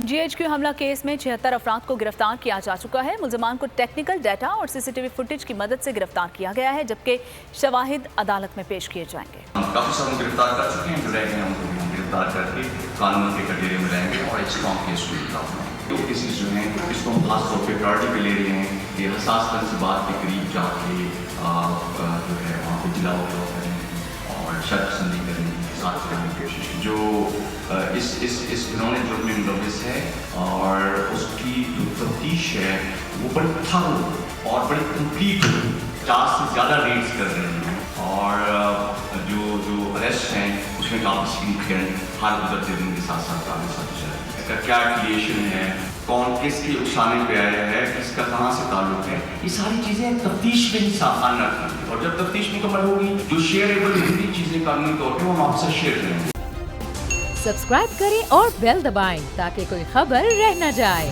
GHQ حملہ case میں 76 افراد کو گرفتار کیا جا چکا ہے۔ ملزمان کو ٹیکنیکل ڈیٹا اور CCTV فوٹیج کی مدد سے گرفتار کیا گیا ہے، جبکہ شواہد عدالت میں پیش کیے جائیں گے۔ کافی سارے گرفتار کر چکے ہیں، جو رہ گئے ہیں ان کو بھی گرفتار کر کے قانون کے کٹہرے میں لائیں گے اور ایک اسٹرانگ کیس کو نکالیں گے۔ جو کیسز جو ہیں اس کو ہم خاص طور پہ پرائرٹی پہ لے رہے ہیں، یہ حساس تنصیبات کے قریب جا کے جو ہے وہاں پہ جلا وغیرہ کریں اور شرط پسندی کرنے کے ساتھ کرنے کی کوشش کی۔ جو اس انہوں نے جرم میں ملوث ہے اور اس کی جو تفتیش ہے وہ بڑی تھرو اور بڑی کمپلیٹ 50 سے زیادہ ریڈز کر رہے ہیں اور جو اریسٹ ہیں اس میں کافی سگنیفیکنٹ ہر گزرتے دن کے ساتھ ساتھ آگے ساتھ جا رہے ہیں۔ اس کا کیا ایفیلیشن ہے، کون کس کے اکسانے پہ آیا ہے، کس کا کہاں سے تعلق ہے، یہ ساری چیزیں تفتیش میں ہی سامنے رکھیں گے اور جب تفتیش مکمل ہوگی جو شیئریبل ہوگی چیزیں قانونی طور پہ وہ ہم آپ سے شیئر کریں گے۔ سبسکرائب کریں اور بیل دبائیں تاکہ کوئی خبر رہ نہ جائے۔